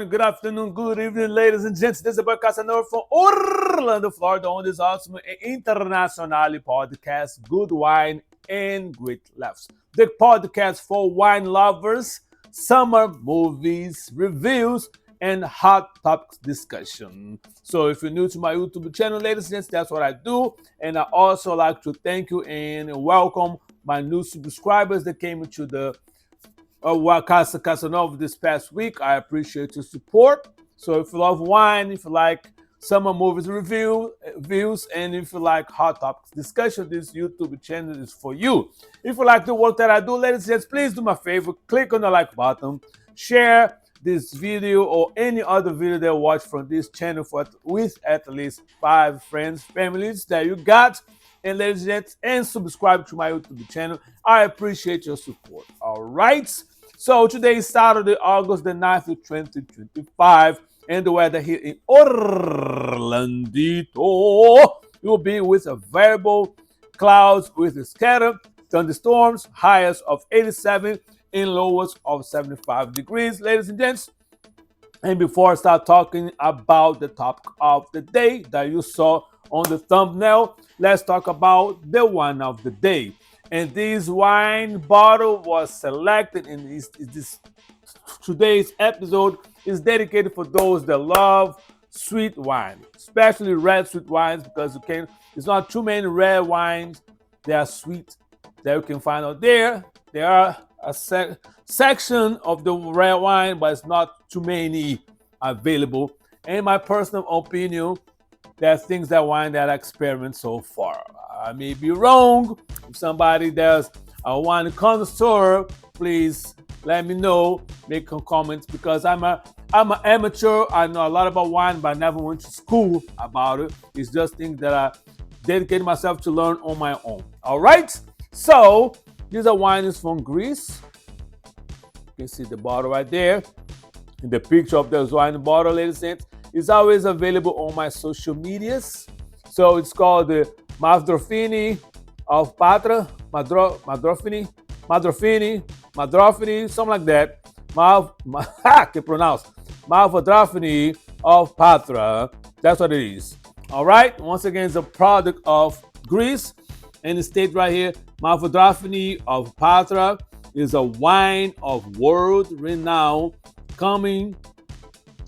morning, good afternoon, good evening, ladies and gents. This is about Casanova from Orlando, Florida, on this awesome international podcast, Good Wine and Great Laughs. The podcast for wine lovers, summer movies, reviews, and hot topics discussion. So if you're new to my YouTube channel, ladies and gents, that's what I do. And I also like to thank you and welcome my new subscribers that came into the Casanova this past week. I appreciate your support. So if you love wine, if you like summer movies reviews, and if you like hot topics discussion, this YouTube channel is for you. If you like the work that I do, ladies and gents, please do me a favor, click on the like button, share this video or any other video that you watch from this channel with at least 5 friends, families that you got. And ladies and gents, and subscribe to my YouTube channel. I appreciate your support. All right. So today is Saturday, August the 9th, 2025. And the weather here in Orlandito will be with a variable clouds with scattered thunderstorms, highest of 87 and lowest of 75 degrees, ladies and gents. And before I start talking about the topic of the day that you saw on the thumbnail, let's talk about the wine of the day. And this wine bottle was selected in this today's episode is dedicated for those that love sweet wine, especially red sweet wines, because it's not too many red wines that are sweet that you can find out there. There are a section of the red wine, but it's not too many available. In my personal opinion, there are things that wine that I experienced so far. I may be wrong. If somebody that's a wine connoisseur, please let me know. Make some comments, because I'm an amateur. I know a lot about wine, but I never went to school about it. It's just things that I dedicated myself to learn on my own. All right. So this wine is from Greece. You can see the bottle right there. In the picture of the wine bottle, ladies and gents, is always available on my social medias. So it's called the Mavrodaphni of Patra, Mavrodaphni, something like that. I can pronounce Mavrodaphni of Patra. That's what it is. All right. Once again, it's a product of Greece, and it states right here, Mavrodaphni of Patra is a wine of world renown coming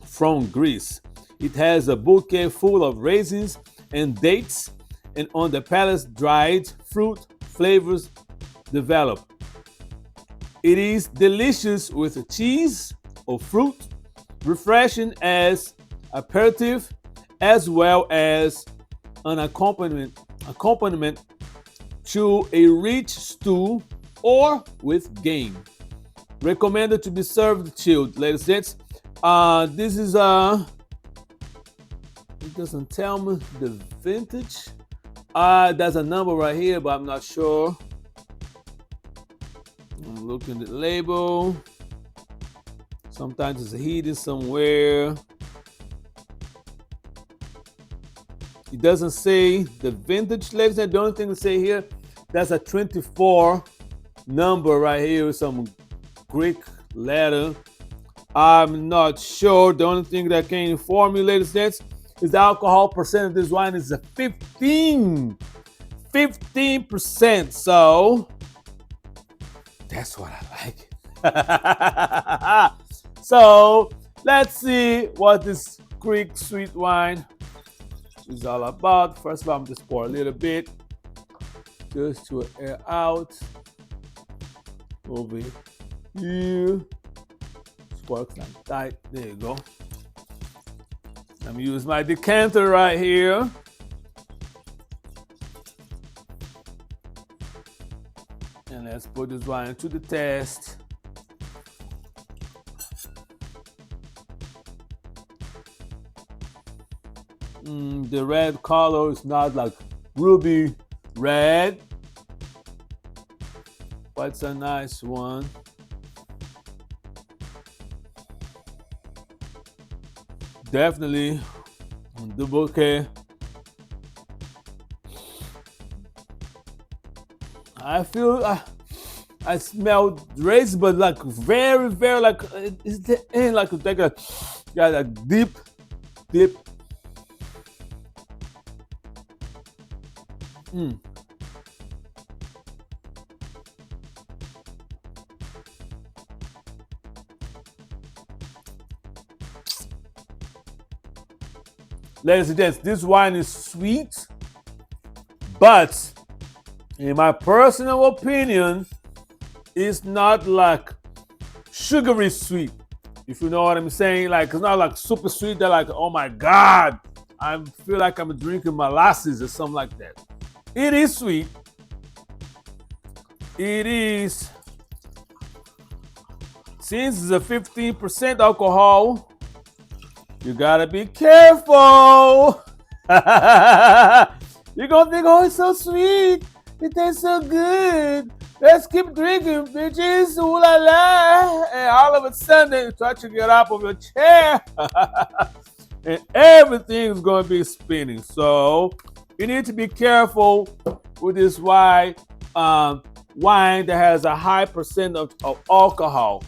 from Greece. It has a bouquet full of raisins and dates, and on the palate, dried fruit flavors develop. It is delicious with cheese or fruit, refreshing as aperitif, as well as an accompaniment to a rich stew or with game. Recommended to be served chilled, ladies and gents. This is it doesn't tell me the vintage. There's a number right here, but I'm not sure. I'm looking at the label. Sometimes it's hidden somewhere. It doesn't say the vintage, ladies and gents. The only thing to say here, that's a 24 number right here with some Greek letter. I'm not sure. The only thing that can inform you, ladies and gents, is the alcohol percent of this wine is a 15%. So that's what I like. So let's see what this Greek sweet wine is all about. First of all, I'm just pour a little bit just to air out over here. Sparks like tight. There you go. I'm gonna use my decanter right here. And let's put this wine to the test. The red color is not like ruby red, but it's a nice one. Definitely the bouquet. I feel I smell raisins, but like very, very like it's the end, like a got a deep, deep. Ladies and gents, this wine is sweet, but in my personal opinion, it's not like sugary sweet. If you know what I'm saying, like it's not like super sweet. They're like, oh my God, I feel like I'm drinking molasses or something like that. It is sweet. It is, since it's a 15% alcohol, you gotta be careful. You're gonna think, oh, it's so sweet. It tastes so good. Let's keep drinking, bitches. Ooh la la. And all of a sudden, you try to get up of your chair. And everything is gonna be spinning. So you need to be careful with this wine that has a high percent of alcohol.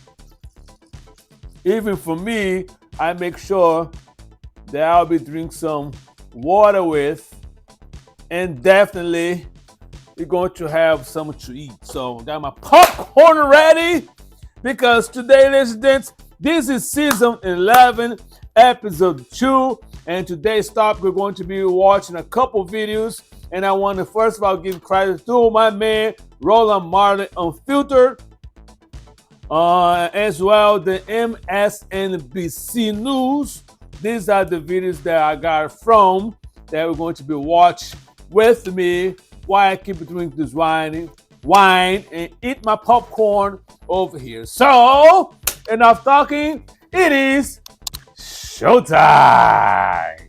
Even for me, I make sure that I'll be drinking some water with, and definitely you're going to have something to eat. So I got my popcorn ready because today, ladies and gents, this is season 11, episode 2, and today's topic we're going to be watching a couple videos, and I want to first of all give credit to my man Roland Marley Unfiltered. As well, the MSNBC News. These are the videos that I got from that we're going to be watching with me while I keep drinking this wine and eat my popcorn over here. So, enough talking. It is showtime.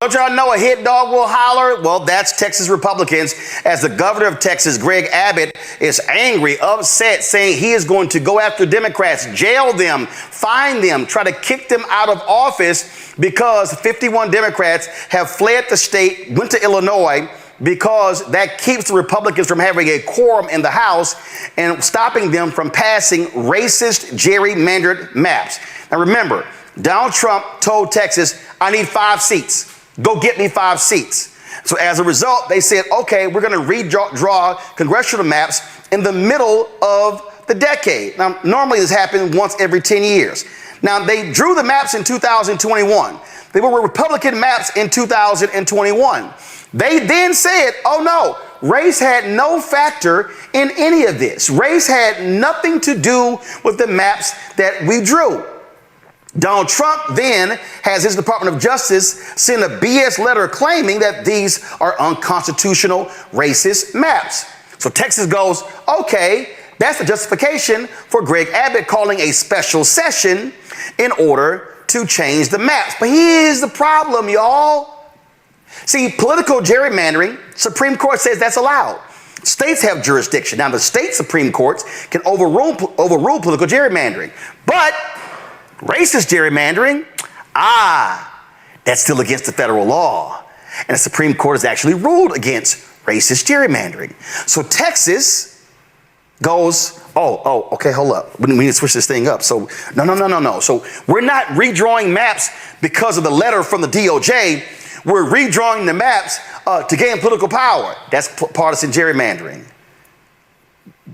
Don't y'all know a hit dog will holler? Well, that's Texas Republicans, as the governor of Texas, Greg Abbott, is angry, upset, saying he is going to go after Democrats, jail them, fine them, try to kick them out of office because 51 Democrats have fled the state, went to Illinois, because that keeps the Republicans from having a quorum in the House and stopping them from passing racist gerrymandered maps. Now remember, Donald Trump told Texas, I need 5 seats. Go get me 5 seats. So as a result, they said, okay, we're going to redraw congressional maps in the middle of the decade. Now, normally this happens once every 10 years. Now, they drew the maps in 2021. They were Republican maps in 2021. They then said, oh no, race had no factor in any of this. Race had nothing to do with the maps that we drew. Donald Trump then has his Department of Justice send a BS letter claiming that these are unconstitutional racist maps. So Texas goes, okay, that's the justification for Greg Abbott calling a special session in order to change the maps. But here's the problem, y'all. See, political gerrymandering, Supreme Court says that's allowed. States have jurisdiction. Now, the state Supreme Courts can overrule political gerrymandering. But racist gerrymandering, that's still against the federal law. And the Supreme Court has actually ruled against racist gerrymandering. So Texas goes, okay, hold up. We need to switch this thing up. So no. So we're not redrawing maps because of the letter from the DOJ. We're redrawing the maps to gain political power. That's partisan gerrymandering.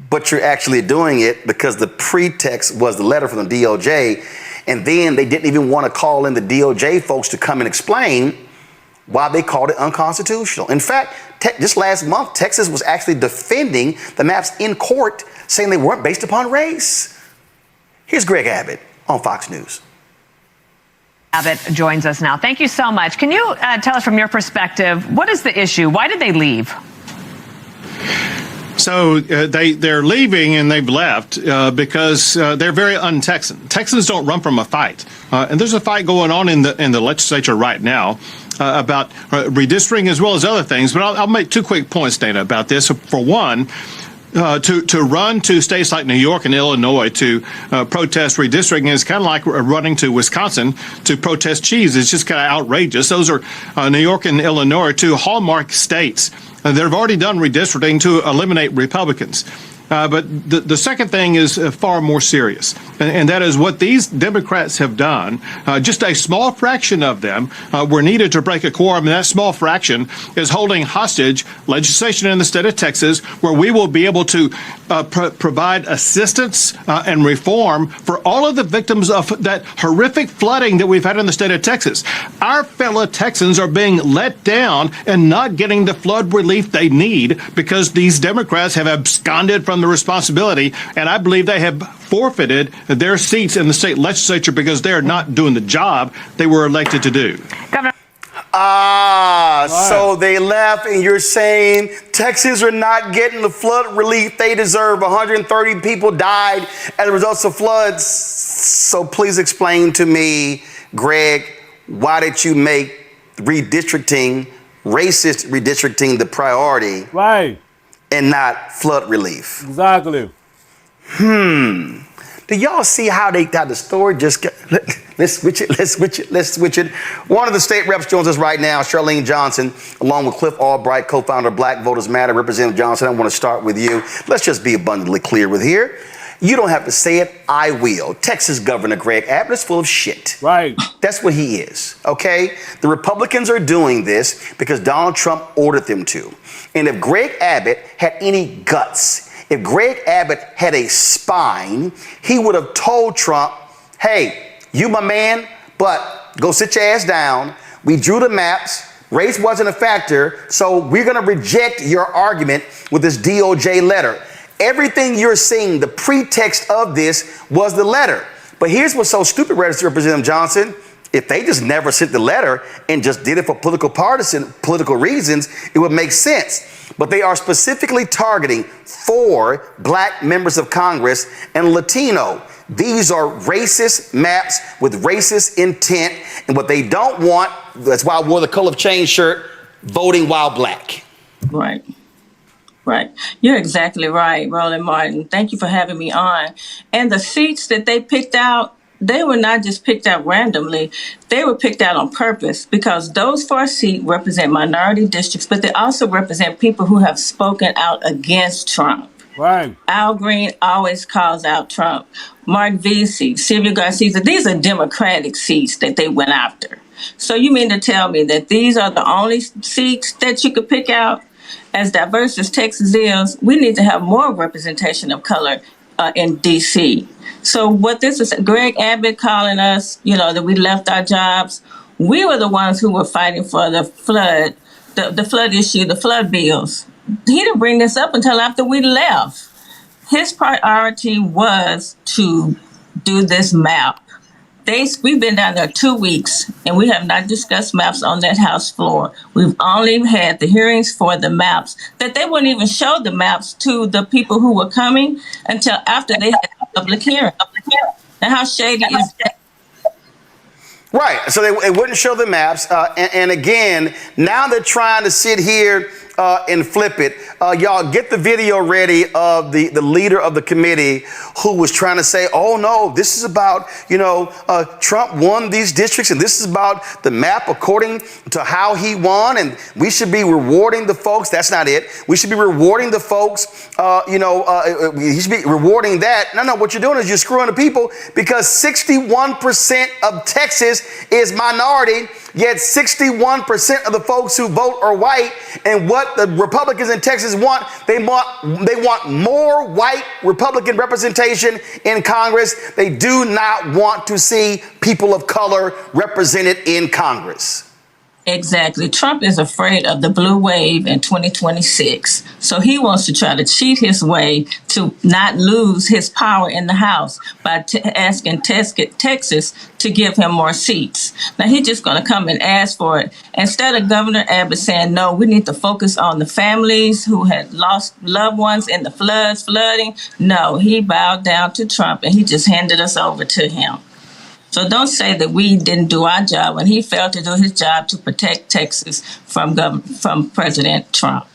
But you're actually doing it because the pretext was the letter from the DOJ. And then they didn't even want to call in the DOJ folks to come and explain why they called it unconstitutional. In fact, just last month, Texas was actually defending the maps in court, saying they weren't based upon race. Here's Greg Abbott on Fox News. Abbott joins us now. Thank you so much. Can you tell us from your perspective, what is the issue? Why did they leave? So they're leaving, and they've left because they're very un-Texan. Texans don't run from a fight, and there's a fight going on in the legislature right now about redistricting as well as other things. But I'll make 2 quick points, Dana, about this. For one, to run to states like New York and Illinois to protest redistricting is kind of like running to Wisconsin to protest cheese. It's just kind of outrageous. Those are New York and Illinois are two hallmark states that have already done redistricting to eliminate Republicans. But the second thing is far more serious, and that is what these Democrats have done. Just a small fraction of them were needed to break a quorum, and that small fraction is holding hostage legislation in the state of Texas where we will be able to provide assistance and reform for all of the victims of that horrific flooding that we've had in the state of Texas. Our fellow Texans are being let down and not getting the flood relief they need because these Democrats have absconded from the responsibility, and I believe they have forfeited their seats in the state legislature because they're not doing the job they were elected to do. Governor. So they left, and you're saying Texans are not getting the flood relief they deserve. 130 people died as a result of floods. So please explain to me, Greg, why did you make redistricting, racist redistricting, the priority? Right. And not flood relief. Exactly. Do y'all see how the story just got, let's switch it. One of the state reps joins us right now, Charlene Johnson, along with Cliff Albright, co-founder of Black Voters Matter. Representative Johnson, I want to start with you. Let's just be abundantly clear with here. You don't have to say it, I will. Texas Governor Greg Abbott is full of shit. Right. That's what he is, okay? The Republicans are doing this because Donald Trump ordered them to. And if Greg Abbott had any guts, if Greg Abbott had a spine, he would have told Trump, hey, you my man, but go sit your ass down. We drew the maps. Race wasn't a factor, so we're going to reject your argument with this DOJ letter. Everything you're seeing, the pretext of this was the letter. But here's what's so stupid, Representative Johnson. If they just never sent the letter and just did it for political reasons, it would make sense. But they are specifically targeting 4 black members of Congress and Latino. These are racist maps with racist intent. And what they don't want, that's why I wore the color of change shirt, voting while black. Right. Right. You're exactly right, Roland Martin. Thank you for having me on. And the seats that they picked out, they were not just picked out randomly. They were picked out on purpose because those 4 seats represent minority districts, but they also represent people who have spoken out against Trump. Right. Al Green always calls out Trump. Mark Vesey, Sylvia Garcia, these are Democratic seats that they went after. So you mean to tell me that these are the only seats that you could pick out? As diverse as Texas is, we need to have more representation of color in D.C. So what this is, Greg Abbott calling us, that we left our jobs. We were the ones who were fighting for the flood, the flood issue, the flood bills. He didn't bring this up until after we left. His priority was to do this map. We've been down there 2 weeks, and we have not discussed maps on that House floor. We've only had the hearings for the maps, that they wouldn't even show the maps to the people who were coming until after they had a public hearing. And how shady is that? Right. So they wouldn't show the maps. And again, now they're trying to sit here and flip it. Y'all get the video ready of the leader of the committee who was trying to say, oh, no, this is about, Trump won these districts and this is about the map according to how he won. And we should be rewarding the folks. That's not it. We should be rewarding the folks. He should be rewarding that. No, what you're doing is you're screwing the people because 61% of Texas is minority, yet 61% of the folks who vote are white. And what the Republicans in Texas want, they want more white Republican representation in Congress. They do not want to see people of color represented in Congress. Exactly. Trump is afraid of the blue wave in 2026. So he wants to try to cheat his way to not lose his power in the House by asking Texas to give him more seats. Now, he's just going to come and ask for it. Instead of Governor Abbott saying, no, we need to focus on the families who had lost loved ones in the flooding. No, he bowed down to Trump and he just handed us over to him. So don't say that we didn't do our job when he failed to do his job to protect Texas from President Trump.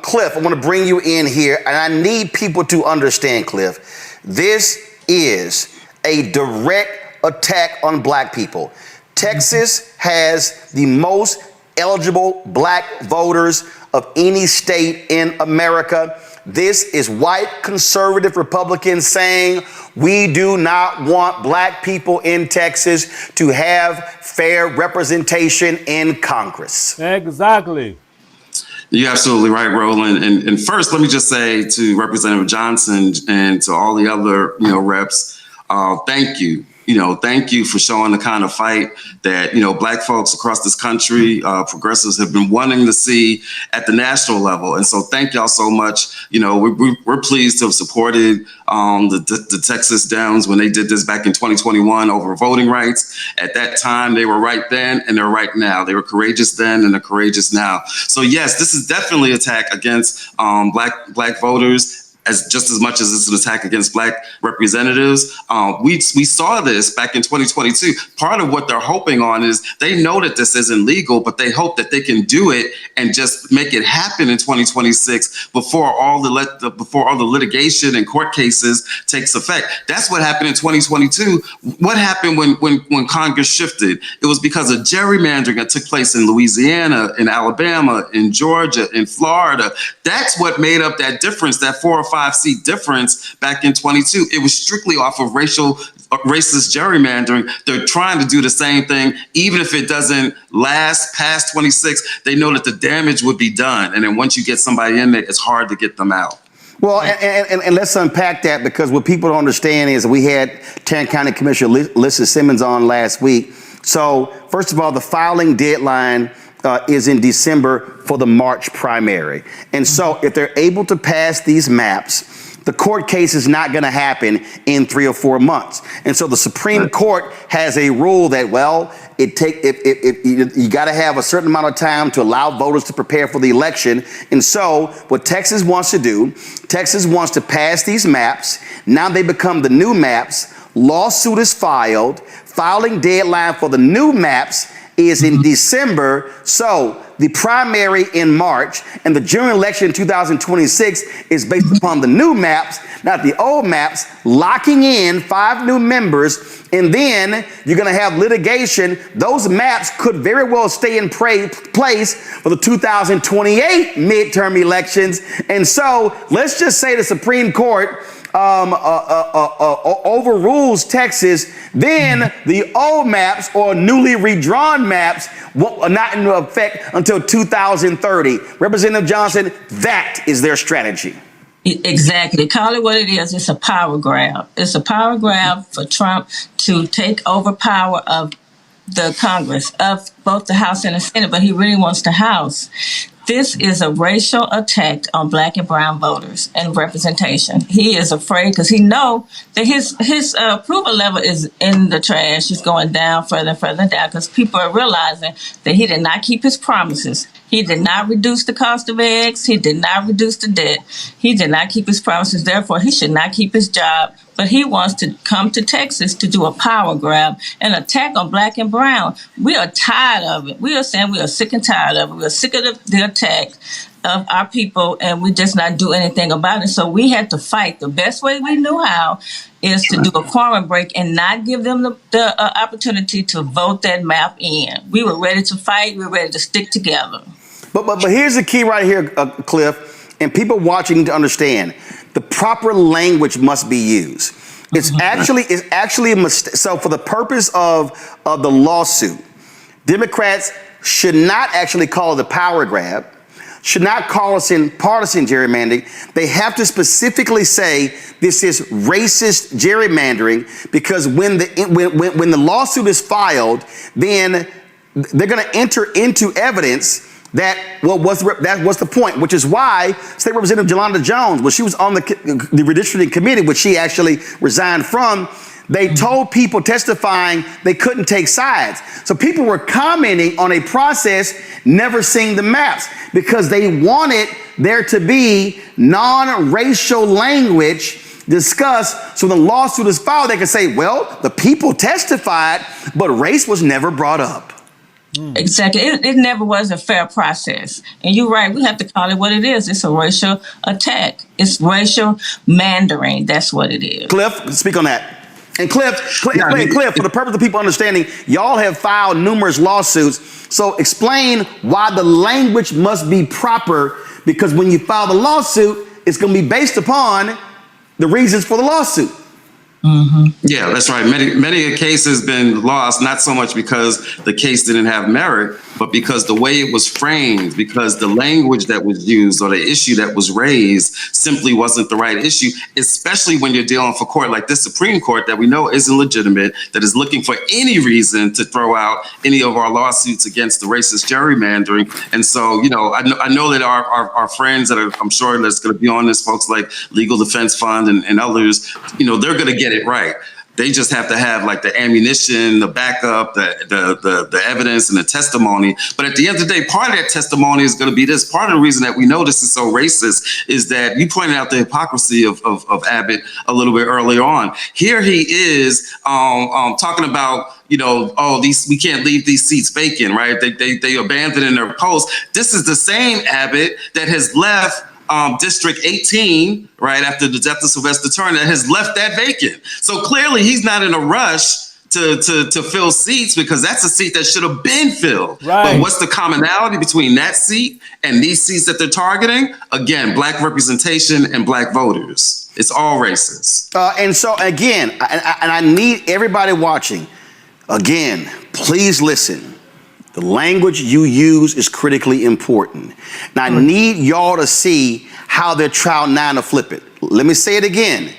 Cliff, I want to bring you in here, and I need people to understand, Cliff, this is a direct attack on black people. Texas has the most eligible black voters of any state in America. This is white conservative Republicans saying we do not want black people in Texas to have fair representation in Congress. Exactly. You're absolutely right, Roland. And first, let me just say to Representative Johnson and to all the other, reps, thank you. Thank you for showing the kind of fight that, black folks across this country, progressives have been wanting to see at the national level. And so thank y'all so much. We're pleased to have supported the Texas Dems when they did this back in 2021 over voting rights. At that time, they were right then and they're right now. They were courageous then and they're courageous now. So yes, this is definitely an attack against black voters. Just as much as it's an attack against black representatives. We saw this back in 2022. Part of what they're hoping on is they know that this isn't legal, but they hope that they can do it and just make it happen in 2026 before all the litigation and court cases takes effect. That's what happened in 2022. What happened when Congress shifted? It was because of gerrymandering that took place in Louisiana, in Alabama, in Georgia, in Florida. That's what made up that difference, that 4 or 5 seat difference back in 22. It was strictly off of racist gerrymandering. They're trying to do the same thing. Even if it doesn't last past 26, they know that the damage would be done. And then once you get somebody in there, it's hard to get them out. Well, and let's unpack that, because what people don't understand is we had Tarrant County Commissioner Lisa Simmons on last week. So first of all, the filing deadline is in December for the March primary. And so if they're able to pass these maps, the court case is not going to happen in 3 or 4 months. And so the Supreme Court has a rule that, you got to have a certain amount of time to allow voters to prepare for the election. And so what Texas wants to do, Texas wants to pass these maps. Now they become the new maps. Lawsuit is filed. Filing deadline for the new maps is in December. So the primary in March and the general election in 2026 is based upon the new maps, not the old maps, locking in 5 new members. And then you're going to have litigation. Those maps could very well stay in place for the 2028 midterm elections. And so let's just say the Supreme Court overrules Texas, then the old maps or newly redrawn maps are not in effect until 2030. Representative Johnson, that is their strategy. Exactly. Call it what it is. It's a power grab. It's a power grab for Trump to take over power of the Congress, of both the House and the Senate, but he really wants the House. This is a racial attack on black and brown voters and representation. He is afraid because he knows that his approval level is in the trash. It's going down further and further down because people are realizing that he did not keep his promises. He did not reduce the cost of eggs. He did not reduce the debt. He did not keep his promises. Therefore, he should not keep his job. But he wants to come to Texas to do a power grab and attack on black and brown. We are tired of it. We are saying we are sick and tired of it. We are sick of the attack of our people, and we just not do anything about it. So we had to fight. The best way we knew how is to do a quorum break and not give them the opportunity to vote that map in. We were ready to fight. We were ready to stick together. But here's the key right here, Cliff, and people watching to understand. The proper language must be used. It's actually a mistake. So for the purpose of the lawsuit, Democrats should not actually call it a power grab, should not call us in partisan gerrymandering. They have to specifically say this is racist gerrymandering, because when the lawsuit is filed, then they're going to enter into evidence that was the point, which is why State Representative Yolanda Jones, when she was on the redistricting committee, which she actually resigned from, they told people testifying they couldn't take sides. So people were commenting on a process, never seeing the maps, because they wanted there to be non-racial language discussed. So when the lawsuit is filed, they can say, well, the people testified, but race was never brought up. Exactly. It never was a fair process. And you're right, we have to call it what it is. It's a racial attack. It's racial mandering. That's what it is. Cliff, speak on that. And Cliff, for the purpose of people understanding, y'all have filed numerous lawsuits. So explain why the language must be proper, because when you file the lawsuit, it's going to be based upon the reasons for the lawsuit. Yeah, that's right. Many a case has been lost, not so much because the case didn't have merit, but because the way it was framed, because the language that was used or the issue that was raised simply wasn't the right issue, especially when you're dealing for court like this Supreme Court that we know isn't legitimate, that is looking for any reason to throw out any of our lawsuits against the racist gerrymandering. And so, you know, I know that our friends that are, I'm sure that's going to be on this, folks like Legal Defense Fund and others, you know, they're going to get it right. They just have to have like the ammunition, the backup, the evidence and the testimony. But at the end of the day, part of that testimony is going to be this. Part of the reason that we know this is so racist is that you pointed out the hypocrisy of Abbott a little bit earlier on. Here he is talking about, you know, oh, we can't leave these seats vacant, right? They abandoned in their post. This is the same Abbott that has left District 18, right, after the death of Sylvester Turner, has left that vacant. So clearly he's not in a rush to fill seats, because that's a seat that should have been filled. Right. But what's the commonality between that seat and these seats that they're targeting? Again, black representation and black voters. It's all racist. And so again, and I need everybody watching, again, please listen. The language you use is critically important. Now, I need y'all to see how they're trying now to flip it. Let me say it again.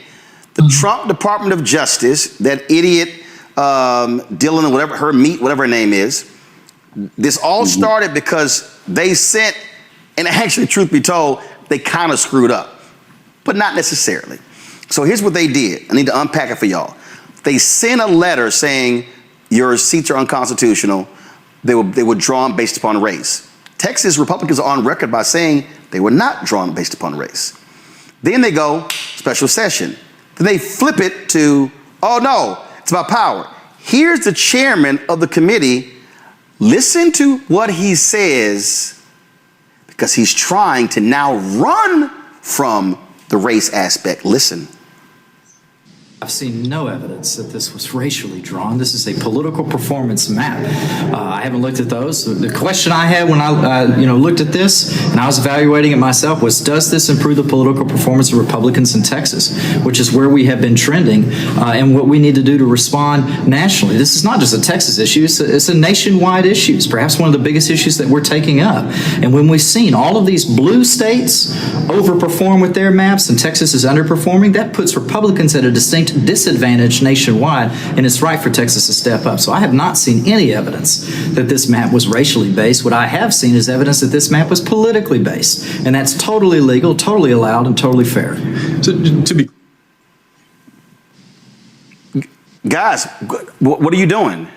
The Trump Department of Justice, that idiot Dylan, whatever her name is, this all started because they sent, and actually, truth be told, they kind of screwed up, but not necessarily. So here's what they did. I need to unpack it for y'all. They sent a letter saying your seats are unconstitutional. They were drawn based upon race. Texas Republicans are on record by saying they were not drawn based upon race. Then they go special session. Then they flip it to, oh no, it's about power. Here's the chairman of the committee. Listen to what he says, because he's trying to now run from the race aspect. Listen. I've seen no evidence that this was racially drawn. This is a political performance map. I haven't looked at those. The question I had when I looked at this and I was evaluating it myself was, does this improve the political performance of Republicans in Texas, which is where we have been trending, and what we need to do to respond nationally. This is not just a Texas issue. It's a nationwide issue. It's perhaps one of the biggest issues that we're taking up. And when we've seen all of these blue states overperform with their maps and Texas is underperforming, that puts Republicans at a distinct disadvantage nationwide, and it's right for Texas to step up. So I have not seen any evidence that this map was racially based. What I have seen is evidence that this map was politically based, and that's totally legal, totally allowed, and totally fair. To be Guys, what are you doing?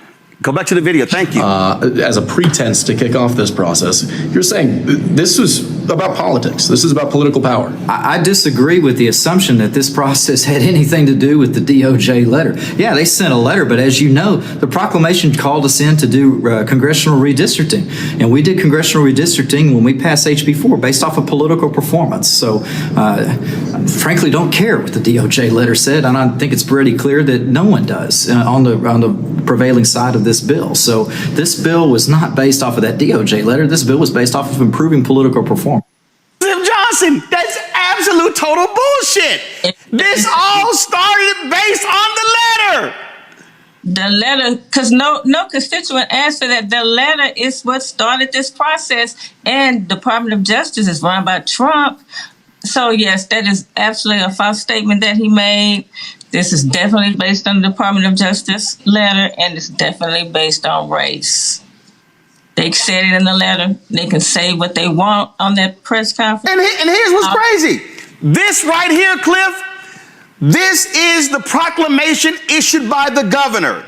Go back to the video. Thank you. As a pretense to kick off this process, you're saying this was about politics. This is about political power. I disagree with the assumption that this process had anything to do with the DOJ letter. Yeah, they sent a letter, but as you know, the proclamation called us in to do congressional redistricting. And we did congressional redistricting when we passed HB 4 based off of political performance. So, frankly, don't care what the DOJ letter said. And I think it's pretty clear that no one does on the prevailing side of this bill. So this bill was not based off of that DOJ letter. This bill was based off of improving political performance. Johnson, that's absolute total bullshit. This all started based on the letter. The letter, because no constituent asked for that. The letter is what started this process, and Department of Justice is run by Trump. So yes, that is absolutely a false statement that he made. This is definitely based on the Department of Justice letter, and it's definitely based on race. They said it in the letter. They can say what they want on that press conference. And here's what's crazy. This right here, Cliff, this is the proclamation issued by the governor.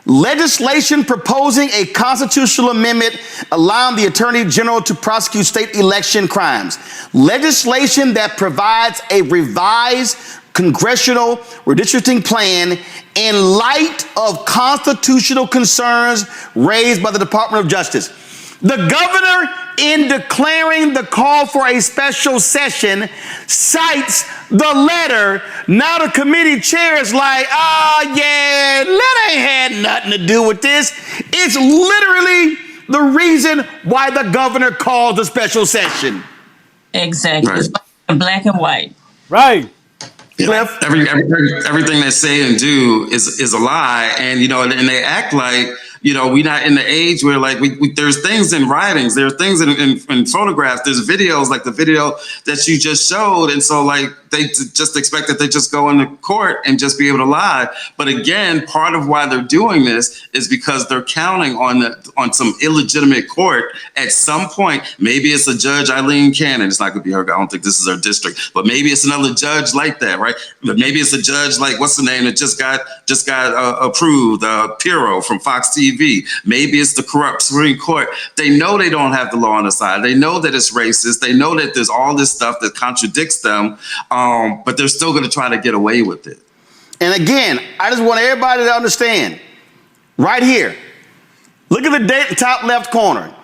Legislation proposing a constitutional amendment allowing the Attorney General to prosecute state election crimes. Legislation that provides a revised congressional redistricting plan in light of constitutional concerns raised by the Department of Justice. The governor, in declaring the call for a special session, cites the letter. Now the committee chair is like, yeah, that ain't had nothing to do with this. It's literally the reason why the governor called the special session. Exactly. Right. It's black and white. Right. Cliff? Everything they say and do is a lie, and and they act like we're not in the age where like we there's things in writings, there are things in photographs, there's videos like the video that you just showed, and so like they just expect that they just go into court and just be able to lie. But again, part of why they're doing this is because they're counting on some illegitimate court at some point. Maybe it's a Judge Eileen Cannon. It's not going to be her. I don't think this is her district, but maybe it's another judge like that, right? But maybe it's a judge like what's the name that just got approved, Pirro from Fox TV. Maybe it's the corrupt Supreme Court. They know they don't have the law on the side. They know that it's racist. They know that there's all this stuff that contradicts them. But they're still going to try to get away with it. And again, I just want everybody to understand, right here, look at the date in the top left corner,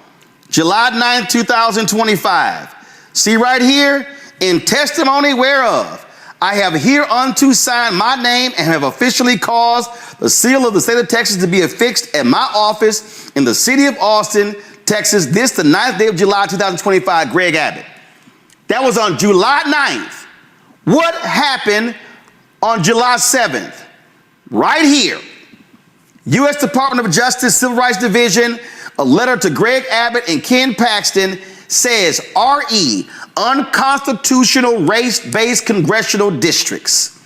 July 9th, 2025. See right here, in testimony whereof, I have hereunto signed my name and have officially caused the seal of the state of Texas to be affixed at my office in the city of Austin, Texas, this the 9th day of July, 2025, Greg Abbott. That was on July 9th. What happened on July 7th? Right here, U.S. Department of Justice, Civil Rights Division, a letter to Greg Abbott and Ken Paxton says, RE, unconstitutional race-based congressional districts.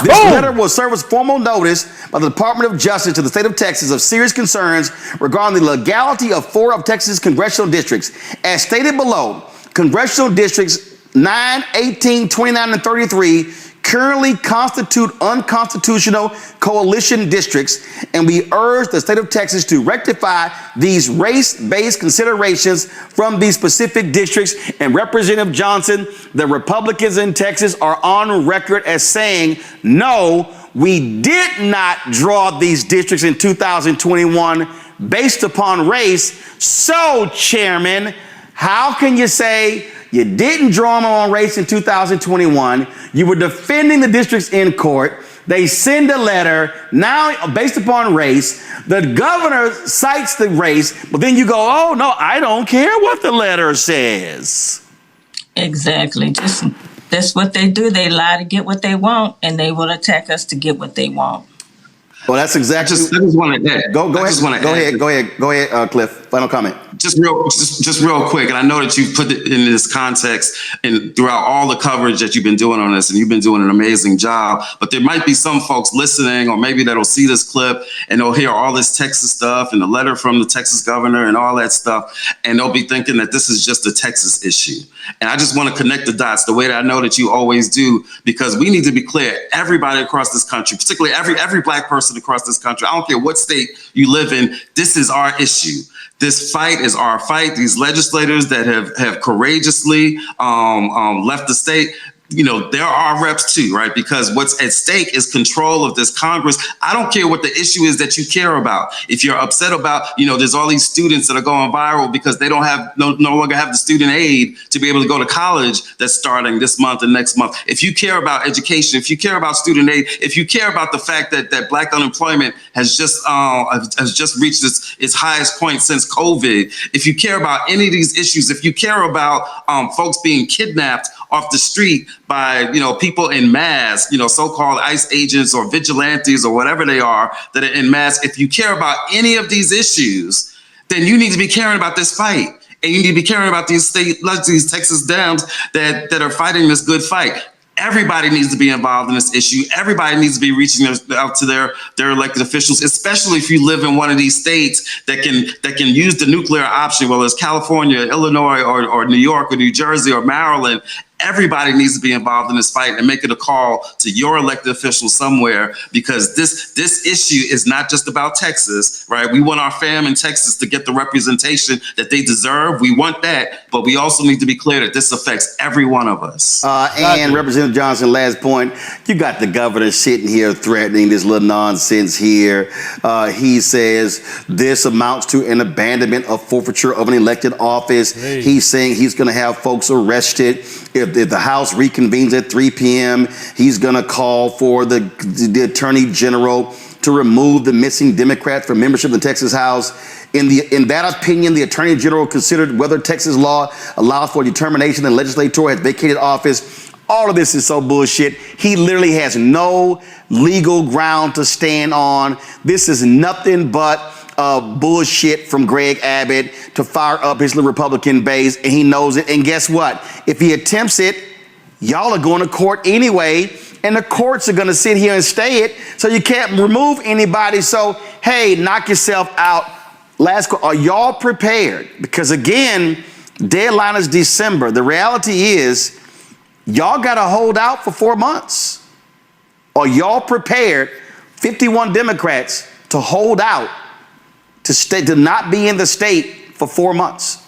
This letter will serve as formal notice by the Department of Justice to the state of Texas of serious concerns regarding the legality of 4 of Texas' congressional districts. As stated below, congressional districts 9, 18, 29, and 33 currently constitute unconstitutional coalition districts, and we urge the state of Texas to rectify these race-based considerations from these specific districts. And Representative Johnson, the Republicans in Texas are on record as saying, no, we did not draw these districts in 2021 based upon race. So, Chairman, how can you say you didn't draw them on race in 2021? You were defending the districts in court. They send a letter now based upon race. The governor cites the race, but then you go, oh, no, I don't care what the letter says. Exactly. That's what they do. They lie to get what they want, and they will attack us to get what they want. Well, that's exactly. I just want to add. Go ahead, Cliff. Final comment. Just real quick, and I know that you put it in this context and throughout all the coverage that you've been doing on this, and you've been doing an amazing job. But there might be some folks listening, or maybe that'll see this clip and they'll hear all this Texas stuff and the letter from the Texas governor and all that stuff, and they'll be thinking that this is just a Texas issue. And I just want to connect the dots the way that I know that you always do, because we need to be clear. Everybody across this country, particularly every black person across this country, I don't care what state you live in, this is our issue. This fight is our fight. These legislators that have courageously left the state, there are reps too, right? Because what's at stake is control of this Congress. I don't care what the issue is that you care about. If you're upset about, there's all these students that are going viral because they don't have no longer have the student aid to be able to go to college that's starting this month and next month. If you care about education, if you care about student aid, if you care about the fact that black unemployment has just reached its highest point since COVID, if you care about any of these issues, if you care about folks being kidnapped off the street by, people in mass, so-called ICE agents or vigilantes or whatever they are that are in mass. If you care about any of these issues, then you need to be caring about this fight. And you need to be caring about these Texas Dems that are fighting this good fight. Everybody needs to be involved in this issue. Everybody needs to be reaching out to their elected officials, especially if you live in one of these states that can use the nuclear option, whether it's California, Illinois, or New York, or New Jersey, or Maryland. Everybody needs to be involved in this fight and making a call to your elected officials somewhere, because this issue is not just about Texas, right? We want our fam in Texas to get the representation that they deserve. We want that, but we also need to be clear that this affects every one of us. And Representative Johnson, last point, you got the governor sitting here threatening this little nonsense here. He says this amounts to an abandonment of forfeiture of an elected office. Hey. He's saying he's going to have folks arrested. If the House reconvenes at 3 p.m., he's going to call for the Attorney General to remove the missing Democrat from membership in the Texas House. In that opinion, the Attorney General considered whether Texas law allows for determination that the legislator has vacated office. All of this is so bullshit. He literally has no legal ground to stand on. This is nothing but bullshit from Greg Abbott to fire up his little Republican base, and he knows it. And guess what? If he attempts it, y'all are going to court anyway, and the courts are going to sit here and stay it, so you can't remove anybody. So, hey, knock yourself out. Are y'all prepared? Because again, deadline is December. The reality is, y'all got to hold out for 4 months. Are y'all prepared, 51 Democrats, to hold out, to not be in the state for 4 months?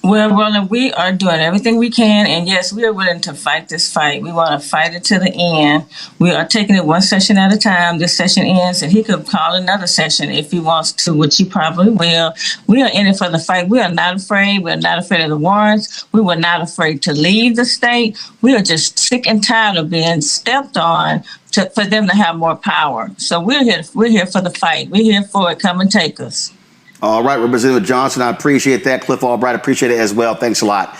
Well, Roland, we are doing everything we can, and yes, we are willing to fight this fight. We want to fight it to the end. We are taking it one session at a time. This session ends, and he could call another session if he wants to, which he probably will. We are in it for the fight. We are not afraid. We are not afraid of the warrants. We were not afraid to leave the state. We are just sick and tired of being stepped on for them to have more power. So we're here. We're here for the fight. We're here for it. Come and take us. All right, Representative Johnson, I appreciate that. Cliff Albright, appreciate it as well. Thanks a lot.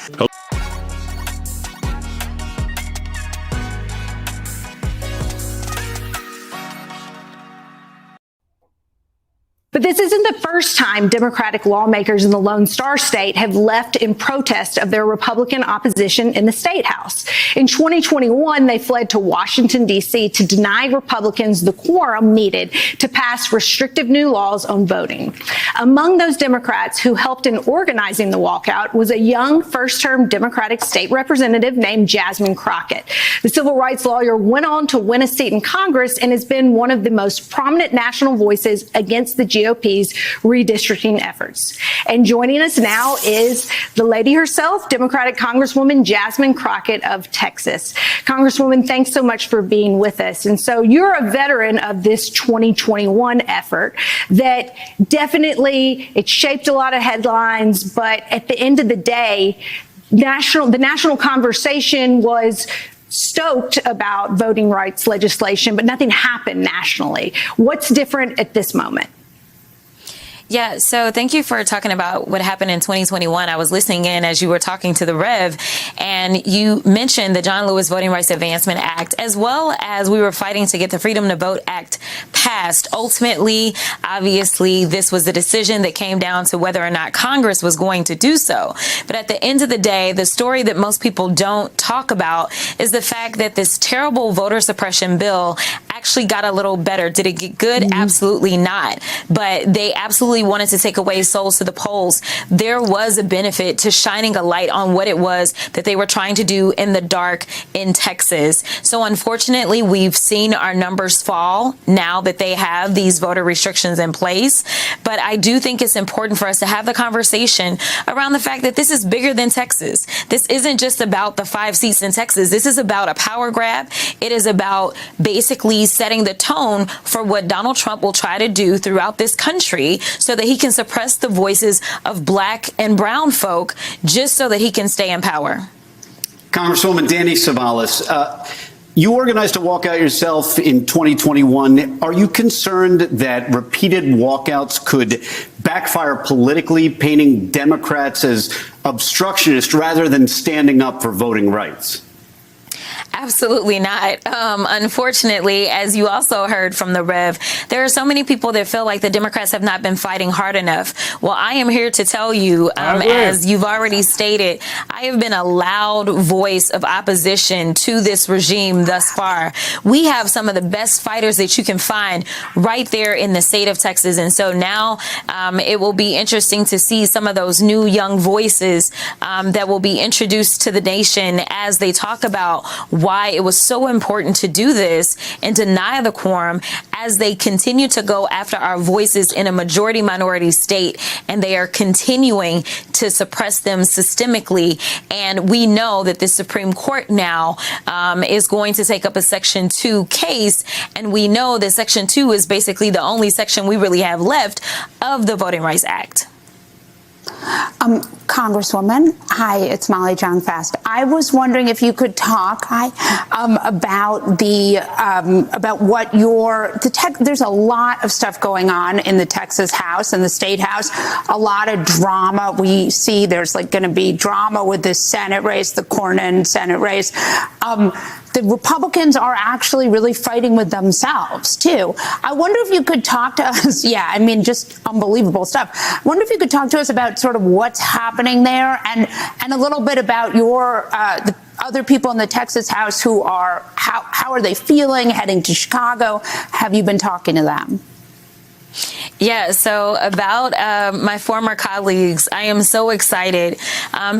But this isn't the first time Democratic lawmakers in the Lone Star State have left in protest of their Republican opposition in the State House. In 2021, they fled to Washington, D.C. to deny Republicans the quorum needed to pass restrictive new laws on voting. Among those Democrats who helped in organizing the walkout was a young first-term Democratic state representative named Jasmine Crockett. The civil rights lawyer went on to win a seat in Congress and has been one of the most prominent national voices against the GOP's redistricting efforts. And joining us now is the lady herself, Democratic Congresswoman Jasmine Crockett of Texas. Congresswoman, thanks so much for being with us. And so you're a veteran of this 2021 effort that definitely, it shaped a lot of headlines, but at the end of the day, the national conversation was stoked about voting rights legislation, but nothing happened nationally. What's different at this moment? Yeah, so thank you for talking about what happened in 2021. I was listening in as you were talking to the Rev, and you mentioned the John Lewis Voting Rights Advancement Act, as well as we were fighting to get the Freedom to Vote Act passed. Ultimately, obviously, this was the decision that came down to whether or not Congress was going to do so. But at the end of the day, the story that most people don't talk about is the fact that this terrible voter suppression bill actually got a little better. Did it get good? Absolutely not. But they absolutely wanted to take away souls to the polls. There was a benefit to shining a light on what it was that they were trying to do in the dark in Texas. So unfortunately, we've seen our numbers fall now that they have these voter restrictions in place. But I do think it's important for us to have the conversation around the fact that this is bigger than Texas. This isn't just about the 5 seats in Texas. This is about a power grab. It is about basically setting the tone for what Donald Trump will try to do throughout this country so that he can suppress the voices of black and brown folk just so that he can stay in power. Congresswoman Danny Savalas, you organized a walkout yourself in 2021. Are you concerned that repeated walkouts could backfire politically, painting Democrats as obstructionists rather than standing up for voting rights? Absolutely not. Unfortunately, as you also heard from the Rev, there are so many people that feel like the Democrats have not been fighting hard enough. Well, I am here to tell you, as you've already stated, I have been a loud voice of opposition to this regime thus far. We have some of the best fighters that you can find right there in the state of Texas. And so now it will be interesting to see some of those new young voices that will be introduced to the nation as they talk about why it was so important to do this and deny the quorum as they continue to go after our voices in a majority minority state, and they are continuing to suppress them systemically. And we know that the Supreme Court now is going to take up a Section 2 case, and we know that Section 2 is basically the only section we really have left of the Voting Rights Act. Congresswoman, hi, it's Molly Jong-Fast. I was wondering if you could talk about about what there's a lot of stuff going on in the Texas House and the State House, a lot of drama. We see there's going to be drama with the Senate race, the Cornyn Senate race. The Republicans are actually really fighting with themselves, too. I wonder if you could talk to us. Yeah, I mean, just unbelievable stuff. I wonder if you could talk to us about sort of what's happening there and a little bit about the other people in the Texas House who are, how are they feeling heading to Chicago? Have you been talking to them? Yeah, so about my former colleagues, I am so excited.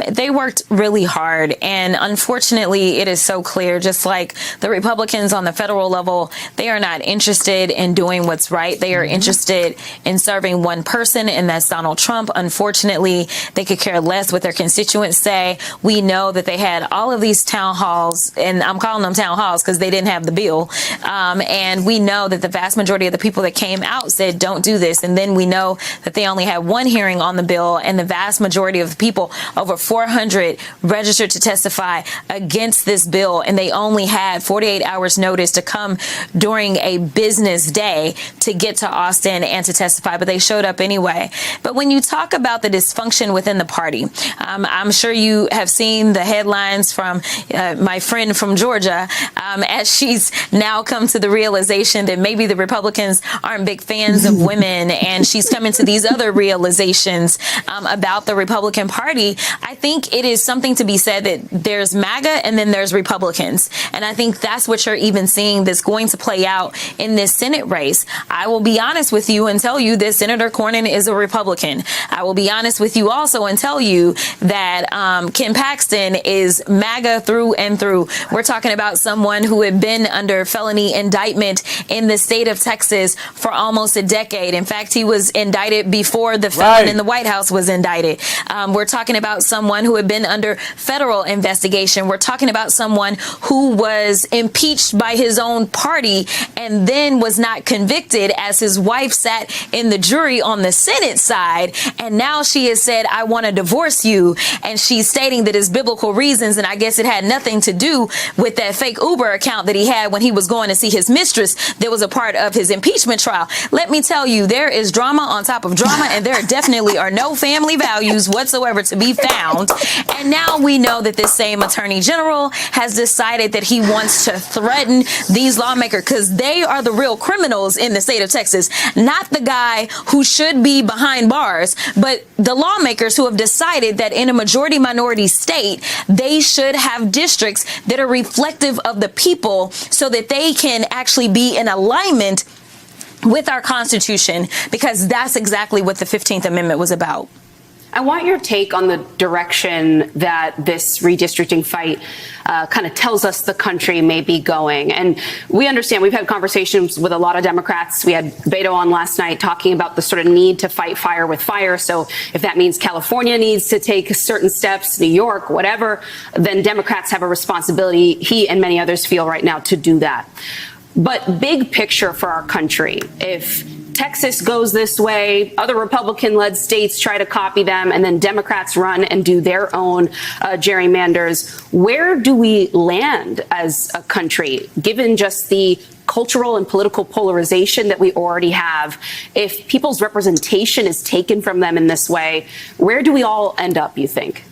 They worked really hard, and unfortunately, it is so clear, just like the Republicans on the federal level, they are not interested in doing what's right. They are interested in serving one person, and that's Donald Trump. Unfortunately, they could care less what their constituents say. We know that they had all of these town halls, and I'm calling them town halls because they didn't have the bill. And we know that the vast majority of the people that came out said, don't do this. And then we know that they only had one hearing on the bill, and the vast majority of the people, over 400, registered to testify against this bill, and they only had 48 hours notice to come during a business day to get to Austin and to testify, but they showed up anyway. But when you talk about the dysfunction within the party, I'm sure you have seen the headlines from my friend from Georgia as she's now come to the realization that maybe the Republicans aren't big fans of women, and she's coming to these other realizations about the Republican Party. I think it is something to be said that there's MAGA and then there's Republicans. And I think that's what you're even seeing that's going to play out in this Senate race. I will be honest with you and tell you that Senator Cornyn is a Republican. I will be honest with you also and tell you that Ken Paxton is MAGA through and through. We're talking about someone who had been under felony indictment in the state of Texas for almost a decade. In fact, he was indicted before the felon in the White House was indicted. We're talking about someone who had been under federal investigation. We're talking about someone who was impeached by his own party and then was not convicted as his wife sat in the jury on the Senate side. And now she has said, I want to divorce you. And she's stating that it's biblical reasons. And I guess it had nothing to do with that fake Uber account that he had when he was going to see his mistress that was a part of his impeachment trial. Let me tell you, there is drama on top of drama, and there definitely are no family values whatsoever to be found. And now we know that this same attorney general has decided that he wants to threaten these lawmakers because they are the real criminals in the state of Texas, not the guy who should be behind bars, but the lawmakers who have decided that in a majority minority state, they should have districts that are reflective of the people so that they can actually be in alignment with our Constitution, because that's exactly what the 15th Amendment was about. I want your take on the direction that this redistricting fight kind of tells us the country may be going. And we understand, we've had conversations with a lot of Democrats. We had Beto on last night talking about the sort of need to fight fire with fire. So if that means California needs to take certain steps, New York, whatever, then Democrats have a responsibility, he and many others feel right now, to do that. But big picture for our country, if Texas goes this way, other Republican-led states try to copy them, and then Democrats run and do their own gerrymanders, where do we land as a country, given just the cultural and political polarization that we already have? If people's representation is taken from them in this way, where do we all end up, you think?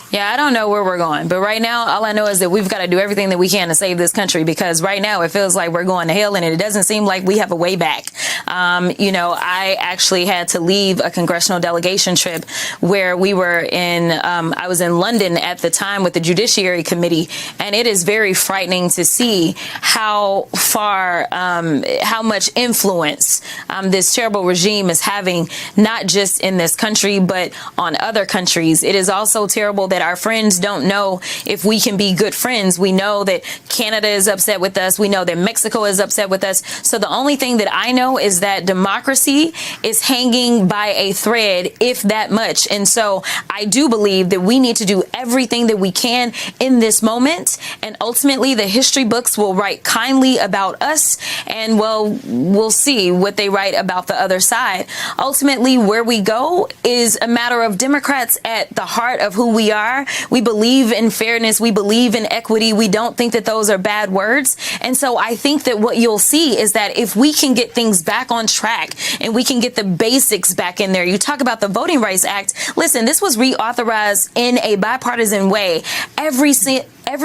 Yeah, I don't know where we're going, but right now, all I know is that we've got to do everything that we can to save this country, because right now it feels like we're going to hell, and it doesn't seem like we have a way back. I actually had to leave a congressional delegation trip where we were in, I was in London at the time with the Judiciary Committee, and it is very frightening to see how far, how much influence this terrible regime is having, not just in this country, but on other countries. It is also terrible that our friends don't know if we can be good friends. We know that Canada is upset with us. We know that Mexico is upset with us. So the only thing that I know is that democracy is hanging by a thread, if that much. And so I do believe that we need to do everything that we can in this moment. And ultimately, the history books will write kindly about us. And well, we'll see what they write about the other side. Ultimately, where we go is a matter of Democrats at the heart of who we are. We believe in fairness. We believe in equity. We don't think that those are bad words. And so I think that what you'll see is that if we can get things back on track and we can get the basics back in there. You talk about the Voting Rights Act. Listen, this was reauthorized in a bipartisan way ever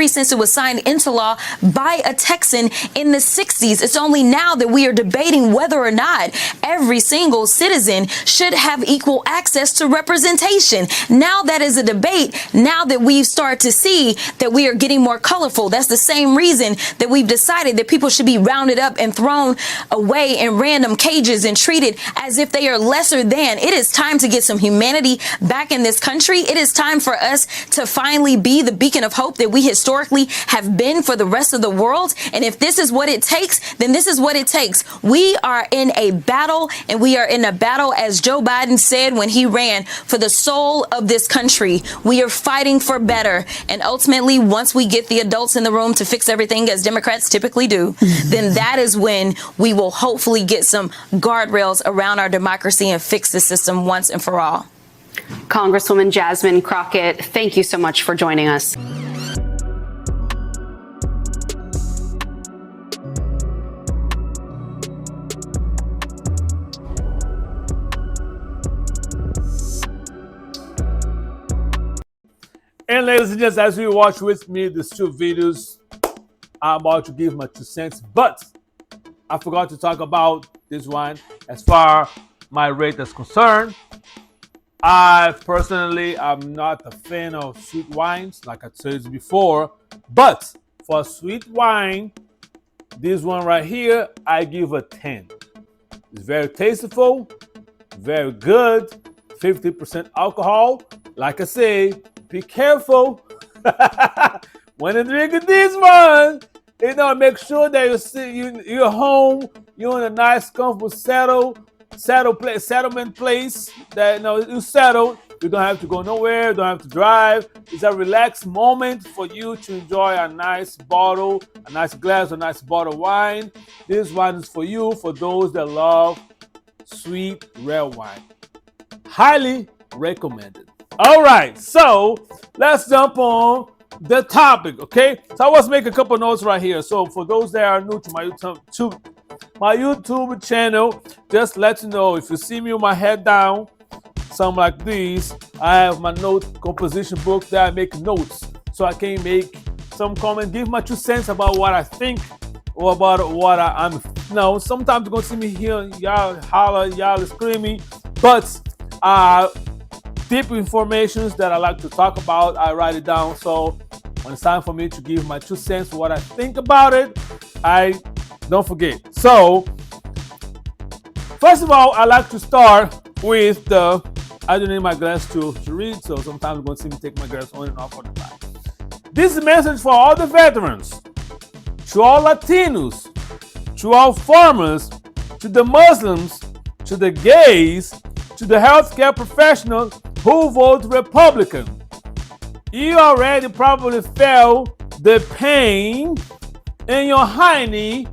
since it was signed into law by a Texan in the 60s. It's only now that we are debating whether or not every single citizen should have equal access to representation. Now that is a debate. Now that we've started to see that we are getting more colorful. That's the same reason that we've decided that people should be rounded up and thrown away in random cages and treated as if they are lesser than. It is time to get some humanity back in this country. It is time for us to finally be the beacon of hope that we historically have been for the rest of the world. And if this is what it takes, then this is what it takes. We are in a battle, and we are in a battle, as Joe Biden said when he ran, for the soul of this country. We are fighting for better. And ultimately, once we get the adults in the room to fix everything, as Democrats typically do, then that is when we will hopefully get some guardrails around our democracy and fix the system once and for all. Congresswoman Jasmine Crockett, thank you so much for joining us. And ladies and gents, as you watch with me these two videos, I'm about to give my 2 cents, but I forgot to talk about this one as far my rate is concerned. I personally am not a fan of sweet wines, like I said before, but for sweet wine, this one right here, I give a 10. It's very tasteful, very good, 50% alcohol. Like I say, be careful when you're drinking this one. Make sure that you're home, you're in a nice, comfortable settlement place that you settle. You don't have to go nowhere, you don't have to drive. It's a relaxed moment for you to enjoy a nice bottle, a nice glass, a nice bottle of wine. This wine is for you, for those that love sweet red wine. Highly recommended. All right, so let's jump on the topic, okay? So I was making a couple notes right here. So for those that are new to my YouTube channel, just let you know, if you see me with my head down, something like this, I have my note composition book that I make notes so I can make some comment, give my 2 cents about what I think or about what I'm. Sometimes you're gonna see me here, y'all holler, y'all screaming, but deep informations that I like to talk about, I write it down. So when it's time for me to give my 2 cents, what I think about it, I don't forget. So first of all, I like to start with I don't need my glass to read, so sometimes you're going to see me take my glass on and off all the time. This is a message for all the veterans, to all Latinos, to all farmers, to the Muslims, to the gays, to the healthcare professionals who vote Republican. You already probably felt the pain in your hiney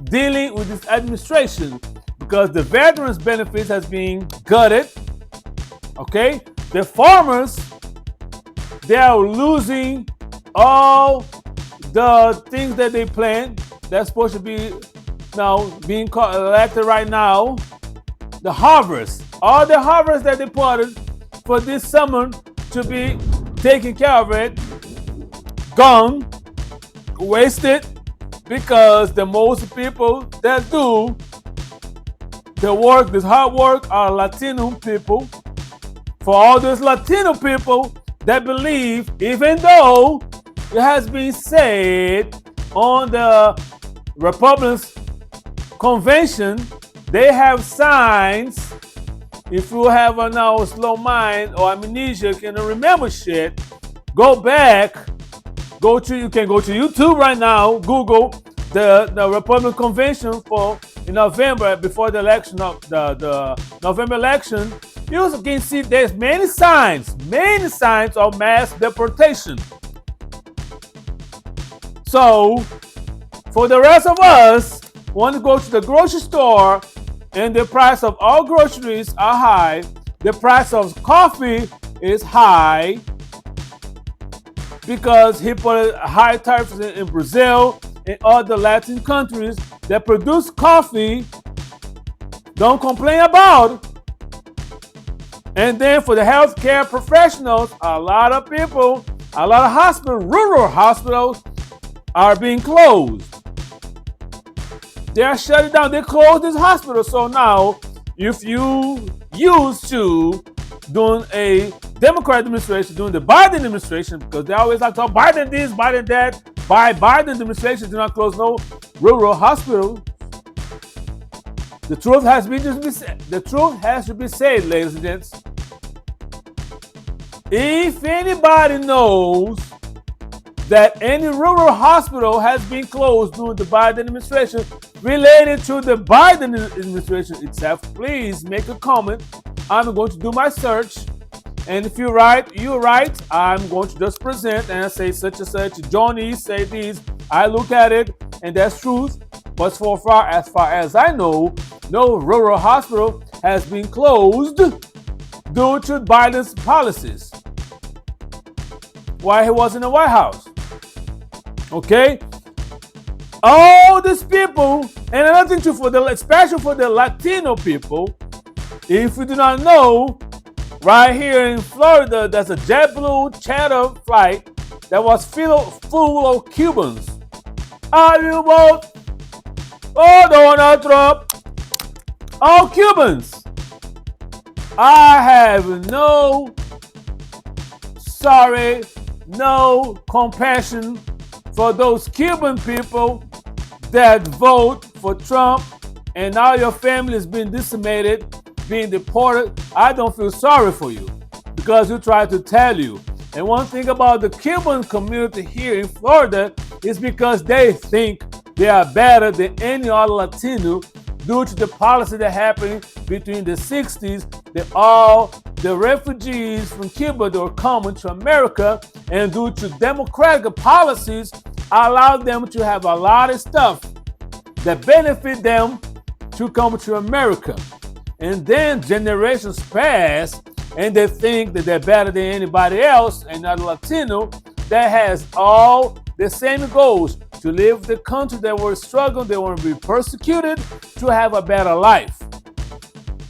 dealing with this administration, because the veterans benefits has been gutted. Okay, the farmers, they are losing all the things that they plant. That's supposed to be being elected right now. The harvest, all the harvest that they plotted for this summer to be taking care of it, gone, wasted, because the most people that do the work, this hard work, are Latino people. For all those Latino people that believe, even though it has been said on the Republicans convention, they have signs. If you have a now slow mind or amnesia, can remember shit, go back. You can go to YouTube right now, Google the Republican convention for in November, before the election of the November election. You can see there's many signs of mass deportation. So for the rest of us, want to go to the grocery store and the price of all groceries are high, the price of coffee is high because he put high tariffs in Brazil and other Latin countries that produce coffee, don't complain about. And then for the healthcare professionals, a lot of people, a lot of hospitals, rural hospitals are being closed. They are shutting down. They closed this hospital. So now, if you used to doing a Democrat administration, doing the Biden administration, because they always like to talk Biden this, Biden that, by Biden administration do not close no rural hospital. The truth has to be said, ladies and gents. If anybody knows that any rural hospital has been closed during the Biden administration related to the Biden administration itself, please make a comment. I'm going to do my search. And if you're right, I'm going to just present and say such and such. Johnny say these. I look at it and that's truth. But as far as I know, no rural hospital has been closed due to Biden's policies while he was in the White House. Okay? All these people, and another thing too, especially for the Latino people, if you do not know, right here in Florida, there's a JetBlue charter flight that was full of Cubans. Are you both? Oh, Donald Trump. All Cubans. I have no compassion for those Cuban people that vote for Trump and now your family is being decimated, being deported. I don't feel sorry for you because we try to tell you. And one thing about the Cuban community here in Florida is because they think they are better than any other Latino due to the policy that happened between the 60s. The refugees from Cuba that were coming to America, and due to democratic policies, allowed them to have a lot of stuff that benefit them to come to America. And then generations pass and they think that they're better than anybody else, another Latino that has all the same goals, to live the country that were struggling, they want to be persecuted, to have a better life.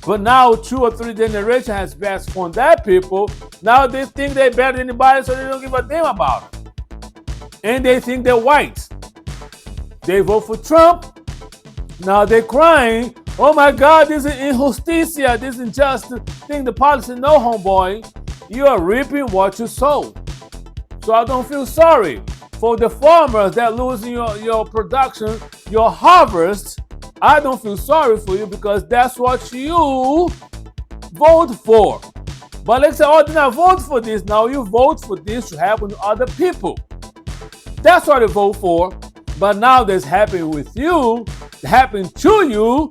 But now 2 or 3 generations has passed from that people. Now they think they're better than anybody, so they don't give a damn about it. And they think they're white. They vote for Trump. Now they're crying, oh my God, this is injusticia, this is injustice. Think the policy, no, homeboy, you are reaping what you sow. So I don't feel sorry for the farmers that losing your production, your harvest. I don't feel sorry for you because that's what you vote for. But let's say, oh, did not vote for this. Now you vote for this to happen to other people. That's what they vote for. But now that's happening with you, happening to you.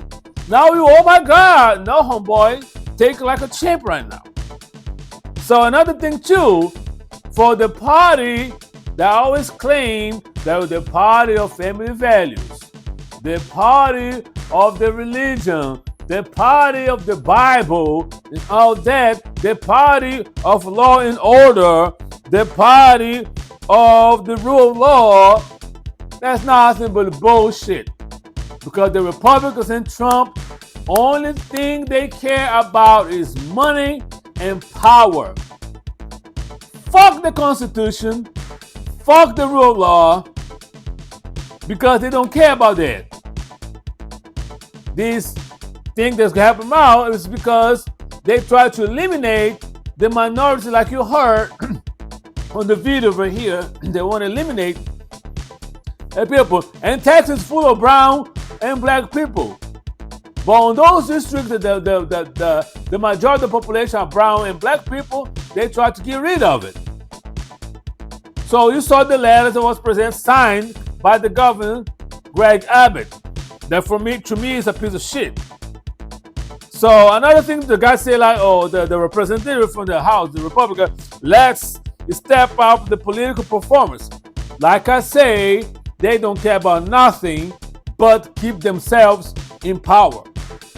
Now you, oh my God, no, homeboy, take it like a champ right now. So another thing too, for the party that always claim that the party of family values, the party of the religion, the party of the Bible, and all that, the party of law and order, the party of the rule of law, that's nothing but bullshit. Because the Republicans and Trump, only thing they care about is money and power. fuck the Constitution, fuck the rule of law, because they don't care about that. This thing that's gonna happen now is because they try to eliminate the minority, like you heard on the video over here. They want to eliminate people. And Texas is full of brown and black people. But on those districts, the majority of the population are brown and black people, they try to get rid of it. So you saw the letter that was presented, signed by the governor, Greg Abbott. That for me, to me, is a piece of shit. So another thing the guy said, like, oh, the representative from the House, the Republican, let's step up the political performance. Like I say, they don't care about nothing but keep themselves in power.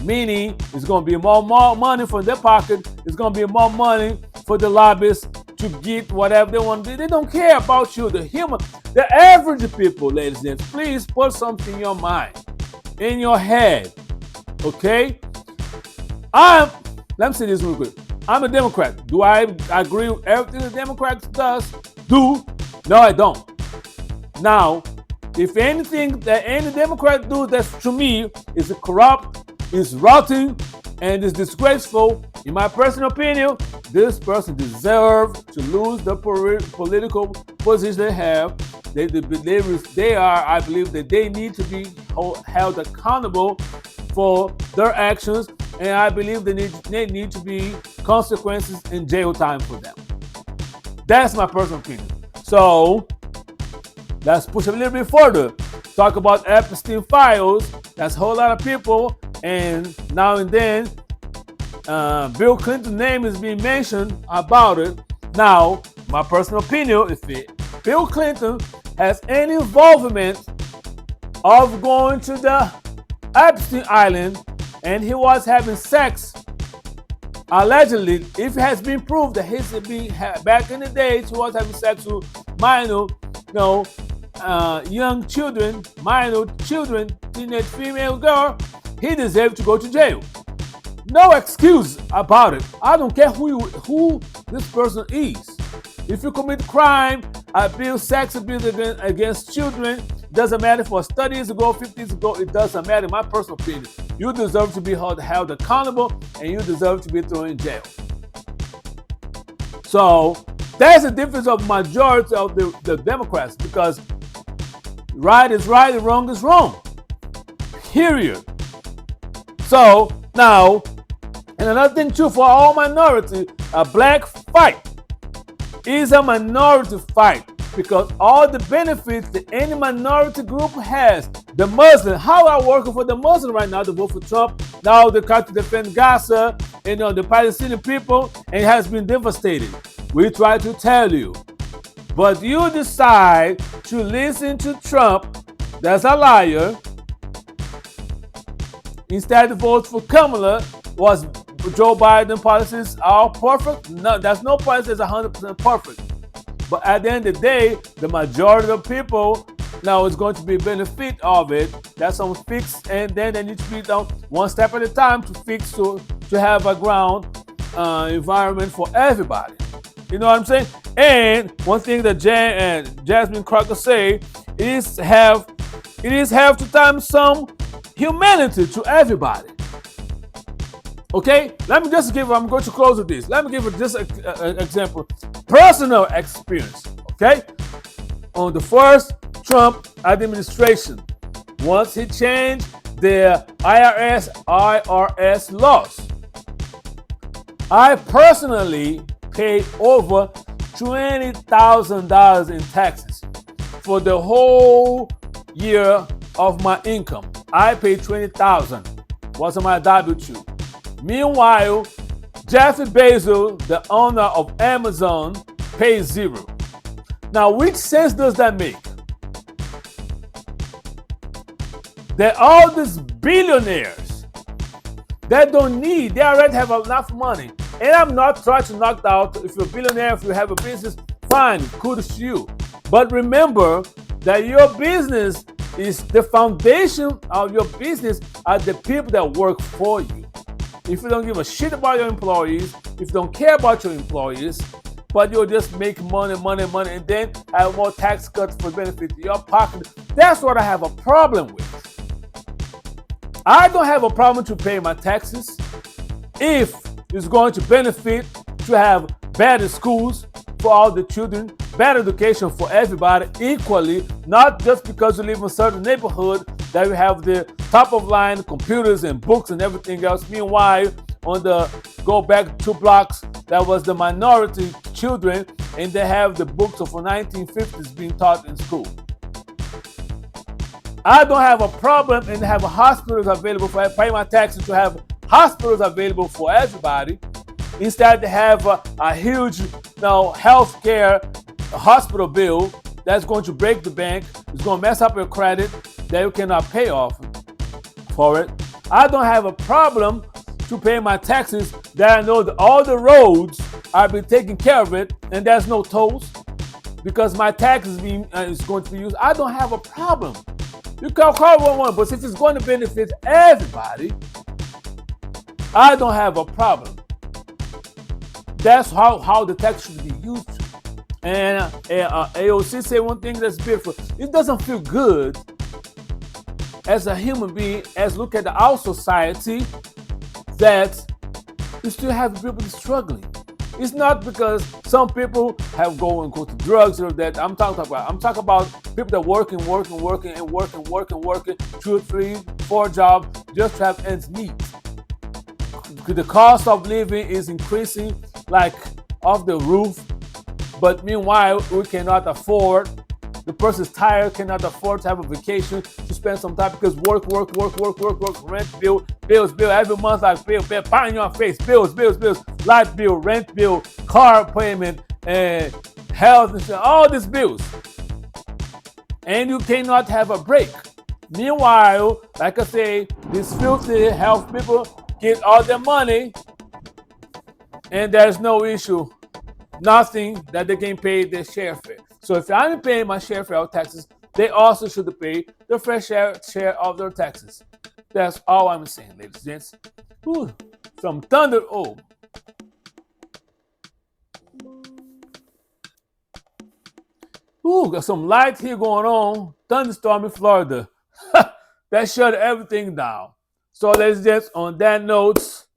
Meaning, it's going to be more money from their pocket. It's going to be more money for the lobbyists to get whatever they want to do. They don't care about you, the average people, ladies and gentlemen. Please put something in your mind, in your head, okay? Let me say this real quick. I'm a Democrat. Do I agree with everything the Democrats do? No, I don't. Now, if anything that any Democrat do that's to me is corrupt, is rotten, and is disgraceful, in my personal opinion, this person deserves to lose the political position they have. They are, I believe, that they need to be held accountable for their actions, and I believe they need to be consequences in jail time for them. That's my personal opinion. So let's push a little bit further. Talk about Epstein files. That's a whole lot of people, and now and then Bill Clinton's name is being mentioned about it. Now, my personal opinion, if Bill Clinton has any involvement of going to the Epstein Island and he was having sex, allegedly, if it has been proved that he's been back in the days, he was having sex with minor, young children, minor children, teenage female girl, he deserves to go to jail. No excuse about it. I don't care who this person is. If you commit crime, sex abuse against children, it doesn't matter for 30 years ago, 50 years ago, it doesn't matter. In my personal opinion, you deserve to be held accountable and you deserve to be thrown in jail. So that's the difference of majority of the Democrats, because right is right and wrong is wrong. Period. So now, and another thing too, for all minority, a black fight is a minority fight, because all the benefits that any minority group has, the Muslim, how are working for the Muslim right now to vote for Trump? Now they try to defend Gaza, the Palestinian people, and it has been devastated. We try to tell you, but you decide to listen to Trump, that's a liar, instead of vote for Kamala. Was Joe Biden policies all perfect? No, there's no policy that's 100% perfect. But at the end of the day, the majority of people now is going to be benefit of it. That's some fix, and then they need to be done one step at a time to fix to have a ground environment for everybody. You know what I'm saying? And one thing that Jasmine Crockett say is have to time some humanity to everybody. Okay, I'm going to close with this. Let me give you just an example. Personal experience, okay? On the first Trump administration, once he changed the IRS laws, I personally paid over $20,000 in taxes for the whole year of my income. I paid $20,000. Was on my W-2. Meanwhile, Jeff Bezos, the owner of Amazon, pays zero. Now, which sense does that make? That all these billionaires that don't need, they already have enough money. And I'm not trying to knock out, if you're a billionaire, if you have a business, fine, kudos to you. But remember that your business is the foundation of your business are the people that work for you. If you don't give a shit about your employees, if you don't care about your employees, but you'll just make money, and then have more tax cuts for benefit to your pocket. That's what I have a problem with. I don't have a problem to pay my taxes if it's going to benefit to have better schools for all the children, better education for everybody equally, not just because you live in a certain neighborhood that you have the top of line computers and books and everything else. Meanwhile, on the go back 2 blocks, that was the minority children, and they have the books of the 1950s being taught in school. I don't have a problem and have hospitals available for pay my taxes to have hospitals available for everybody. Instead, they have a huge health care hospital bill that's going to break the bank. It's going to mess up your credit that you cannot pay off for it. I don't have a problem to pay my taxes that I know that all the roads are being taken care of it and there's no tolls because my tax is going to be used. I don't have a problem. You can call 111, but since it's going to benefit everybody, I don't have a problem. That's how the tax should be used. And AOC said one thing that's beautiful. It doesn't feel good as a human being, as look at our society, that you still have people struggling. It's not because some people have go to drugs or that I'm talking about people that working 2, 3, 4 jobs just to have ends meet. The cost of living is increasing like off the roof, but meanwhile we cannot afford. The person's tired, cannot afford to have a vacation, to spend some time because work, rent bill, bills, every month I bill, pie in your face, bills, light bill, rent bill, car payment, and health insurance, all these bills. And you cannot have a break. Meanwhile, like I say, these filthy health people get all their money and there's no issue, nothing that they can pay their share for. So if I'm paying my share for our taxes, they also should pay the fair share of their taxes. That's all I'm saying, ladies and gents. Ooh, some thunder. Oh. Ooh, got some light here going on. Thunderstorm in Florida. That shut everything down. So ladies and gents, on that note,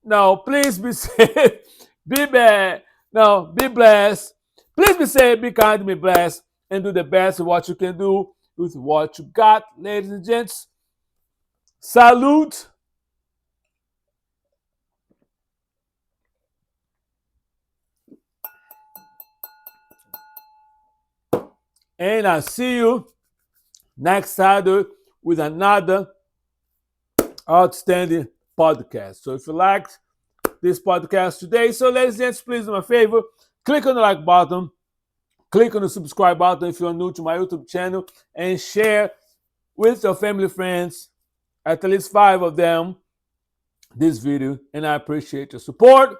now please be safe, be bad, no, be blessed. Please be safe, be kind, be blessed, and do the best of what you can do with what you got, ladies and gents. Salute. And I'll see you next Saturday with another outstanding podcast. So if you liked this podcast today, so ladies and gents, please do me a favor. Click on the like button, click on the subscribe button if you're new to my YouTube channel, and share with your family, friends, at least 5 of them, this video. And I appreciate your support.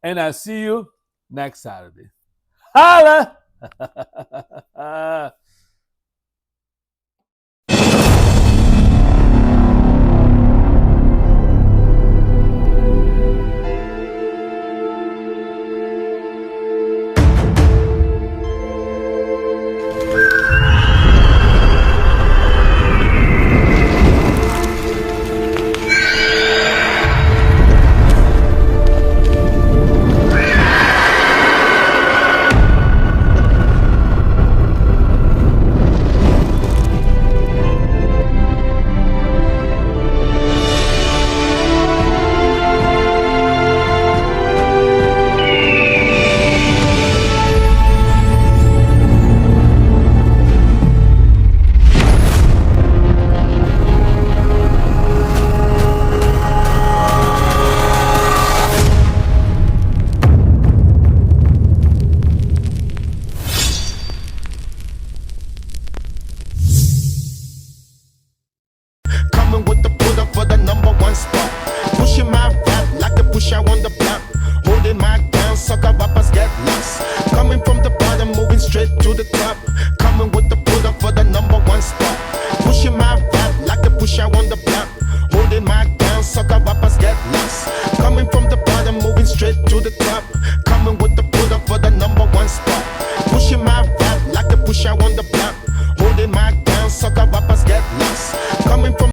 And I'll see you next Saturday. Holla! Holding my down, sucker rappers get lost. Coming from the bottom, moving straight to the top.